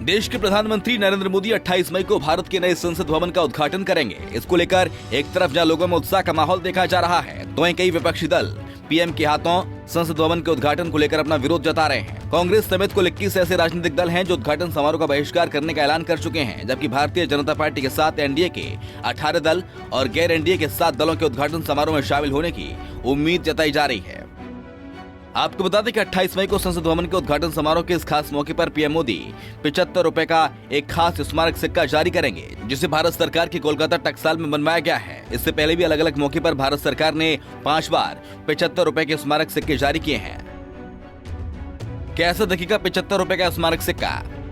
देश के प्रधानमंत्री नरेंद्र मोदी 28 मई को भारत के नए संसद भवन का उद्घाटन करेंगे। इसको लेकर एक तरफ जहां लोगों में उत्साह का माहौल देखा जा रहा है, तो वहीं कई विपक्षी दल पीएम के हाथों संसद भवन के उद्घाटन को लेकर अपना विरोध जता रहे हैं। कांग्रेस समेत कुल 21 ऐसे राजनीतिक दल हैं जो उद्घाटन समारोह का बहिष्कार करने का ऐलान कर चुके हैं, जबकि भारतीय जनता पार्टी के साथ एनडीए के 18 दल और गैर एनडीए के 7 दलों के उद्घाटन समारोह में शामिल होने की उम्मीद जताई जा रही है। आपको बता दें कि 28 मई को संसद भवन के उद्घाटन समारोह के इस खास मौके पर पीएम मोदी 75 रुपए का एक खास स्मारक सिक्का जारी करेंगे, जिसे भारत सरकार की कोलकाता टकसाल में बनवाया गया है। इससे पहले भी अलग अलग मौके पर भारत सरकार ने 5 बार 75 रुपए के स्मारक सिक्के जारी किए हैं। कैसा दिखेगा 75 रुपए का स्मारक सिक्का?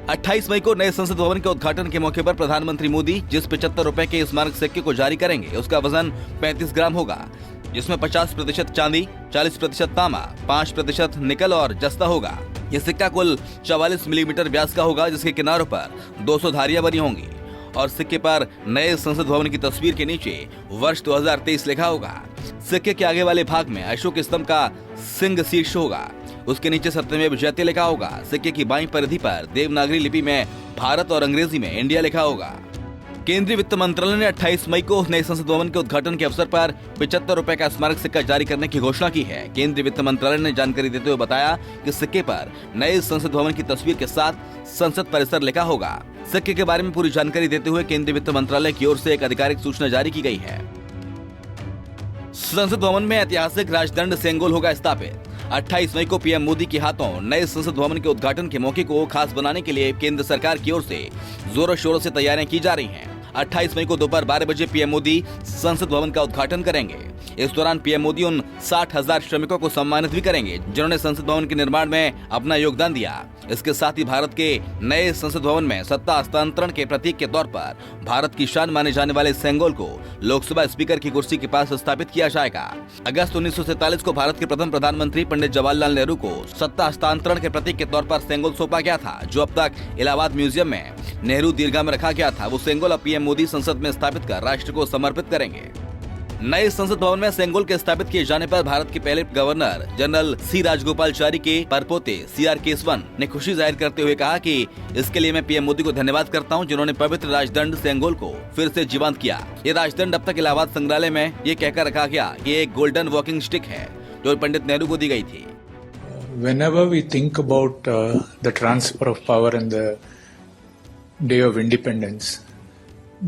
28 मई को नए संसद भवन के उद्घाटन के मौके पर प्रधानमंत्री मोदी जिस 75 रुपए के स्मारक सिक्के को जारी करेंगे, उसका वजन 35 ग्राम होगा, जिसमें 50% चांदी, 40% तांबा, 5% निकल और जस्ता होगा। यह सिक्का कुल 44 मिलीमीटर व्यास का होगा, जिसके किनारों पर 200 धारियां बनी होंगी और सिक्के पर नए संसद भवन की तस्वीर के नीचे वर्ष 2023 लिखा होगा। सिक्के के आगे वाले भाग में अशोक स्तंभ का सिंह शीर्ष होगा, उसके नीचे सत्यमेव जयते लिखा होगा। सिक्के की बाईं परिधि पर देवनागरी लिपि में भारत और अंग्रेजी में इंडिया लिखा होगा। केंद्रीय वित्त मंत्रालय ने 28 मई को नए संसद भवन के उद्घाटन के अवसर पर 75 रुपए का स्मारक सिक्का जारी करने की घोषणा की है। केंद्रीय वित्त मंत्रालय ने जानकारी देते हुए बताया कि सिक्के पर नए संसद भवन की तस्वीर के साथ संसद परिसर लिखा होगा। सिक्के के बारे में पूरी जानकारी देते हुए केंद्रीय वित्त मंत्रालय की ओर से एक आधिकारिक सूचना जारी की गई है। संसद भवन में ऐतिहासिक राजदंड सेंगोल होगा स्थापित। 28 मई को पीएम मोदी के हाथों नए संसद भवन के उद्घाटन के मौके को खास बनाने के लिए केंद्र सरकार की ओर से जोरों शोरों से तैयारियां की जा रही हैं। 28 मई को दोपहर 12 बजे पीएम मोदी संसद भवन का उद्घाटन करेंगे। इस दौरान पीएम मोदी उन 60,000 श्रमिकों को सम्मानित भी करेंगे जिन्होंने संसद भवन के निर्माण में अपना योगदान दिया। इसके साथ ही भारत के नए संसद भवन में सत्ता हस्तांतरण के प्रतीक के तौर पर भारत की शान माने जाने वाले सेंगोल को लोकसभा स्पीकर की कुर्सी के पास स्थापित किया जाएगा। अगस्त 1947 को भारत के प्रथम प्रधानमंत्री पंडित जवाहरलाल नेहरू को सत्ता हस्तांतरण के प्रतीक के तौर पर सेंगोल सौंपा गया था, जो अब तक इलाहाबाद म्यूजियम में नेहरू दीर्घा में रखा गया था। वो सेंगोल अब पीएम मोदी संसद में स्थापित कर राष्ट्र को समर्पित करेंगे। नए संसद भवन में सेंगोल के स्थापित किए जाने पर भारत के पहले गवर्नर जनरल सी राजगोपालचारी के परपोते सीआर केसवन ने खुशी जाहिर करते हुए कहा कि इसके लिए मैं पीएम मोदी को धन्यवाद करता हूं, जिन्होंने पवित्र राजदंड सेंगोल को फिर से जीवंत किया। ये राजदंड अब तक इलाहाबाद संग्रहालय में ये कहकर रखा गया कि ये एक गोल्डन वॉकिंग स्टिक है जो पंडित नेहरू को दी गई थी। Whenever we think about the transfer of power and the day of independence,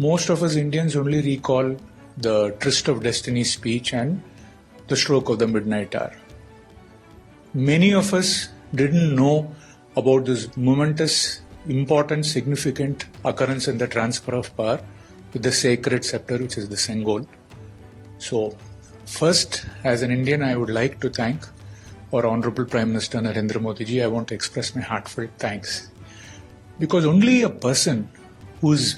most of us Indians only recall the Tryst of Destiny speech and the stroke of the midnight hour. Many of us didn't know about this momentous, important, significant occurrence in the transfer of power with the sacred scepter, which is the Sengol. So, first, as an Indian, I would like to thank our Honorable Prime Minister Narendra Modi ji. I want to express my heartfelt thanks. Because only a person who's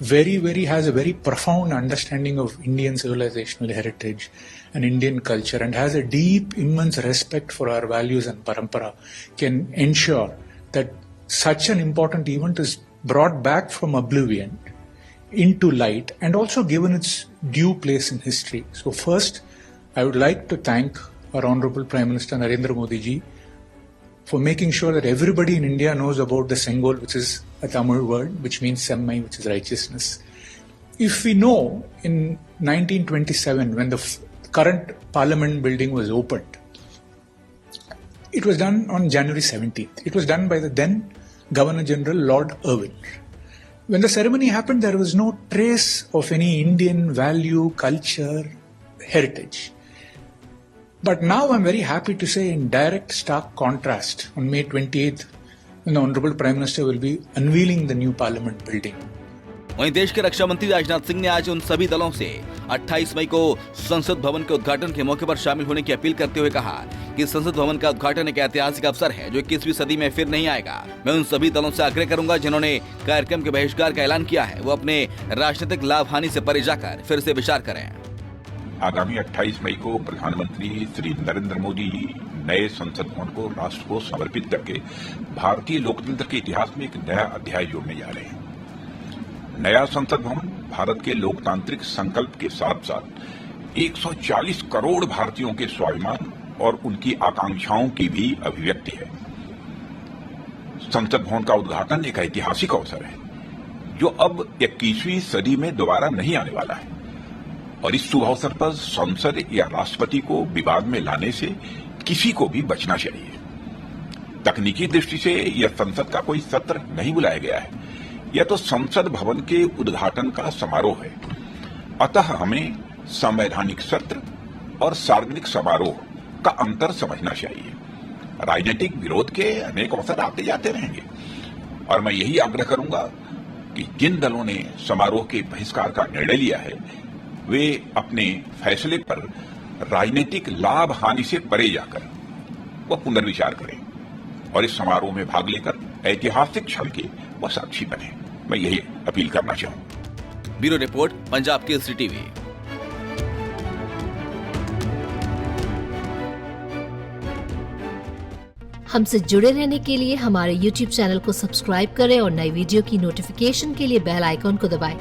has a very profound understanding of Indian civilizational heritage and Indian culture and has a deep, immense respect for our values and parampara can ensure that such an important event is brought back from oblivion into light and also given its due place in history. So first, I would like to thank our Honorable Prime Minister Narendra Modi ji for making sure that everybody in India knows about the Sengol, which is a Tamil word, which means Semmai, which is righteousness. If we know in 1927, when the current parliament building was opened, it was done on January 17th. It was done by the then Governor General Lord Irwin. When the ceremony happened, there was no trace of any Indian value, culture, heritage. But now I'm very happy to say, in direct stark contrast, on May 28th, when the Honorable Prime Minister will be unveiling the new Parliament building. वहीं देश के रक्षा मंत्री राजनाथ सिंह ने आज उन सभी दलों से 28 मई को संसद भवन के उद्घाटन के मौके पर शामिल होने की अपील करते हुए कहा कि संसद भवन का उद्घाटन एक ऐतिहासिक अवसर है जो 21वीं सदी में फिर नहीं आएगा। मैं उन सभी दलों से आग्रह करूंगा जिन्होंने कार्यक्रम के बहिष्कार का ऐलान किया है, वो अपने राजनीतिक लाभ हानि से परे जाकर फिर से विचार करें। आगामी 28 मई को प्रधानमंत्री श्री नरेंद्र मोदी नए संसद भवन को राष्ट्र को समर्पित करके भारतीय लोकतंत्र के इतिहास में एक नया अध्याय जोड़ने जा रहे हैं। नया संसद भवन भारत के लोकतांत्रिक संकल्प के साथ साथ 140 करोड़ भारतीयों के स्वाभिमान और उनकी आकांक्षाओं की भी अभिव्यक्ति है। संसद भवन का उद्घाटन एक ऐतिहासिक अवसर है जो अब 21वीं सदी में दोबारा नहीं आने वाला है और इस शुभ अवसर पर संसद या राष्ट्रपति को विवाद में लाने से किसी को भी बचना चाहिए। तकनीकी दृष्टि से यह संसद का कोई सत्र नहीं बुलाया गया है, यह तो संसद भवन के उद्घाटन का समारोह है। अतः हमें संवैधानिक सत्र और सार्वजनिक समारोह का अंतर समझना चाहिए। राजनीतिक विरोध के अनेक अवसर आते जाते रहेंगे और मैं यही आग्रह करूंगा कि जिन दलों ने समारोह के बहिष्कार का निर्णय लिया है वे अपने फैसले पर राजनीतिक लाभ हानि से परे जाकर वह पुनर्विचार करें और इस समारोह में भाग लेकर ऐतिहासिक क्षण के वह साक्षी बने। मैं यही अपील करना चाहूं। Bureau report, Punjab Kesari TV. हमसे जुड़े रहने के लिए हमारे YouTube चैनल को सब्सक्राइब करें और नई वीडियो की नोटिफिकेशन के लिए बेल आइकॉन को दबाएं।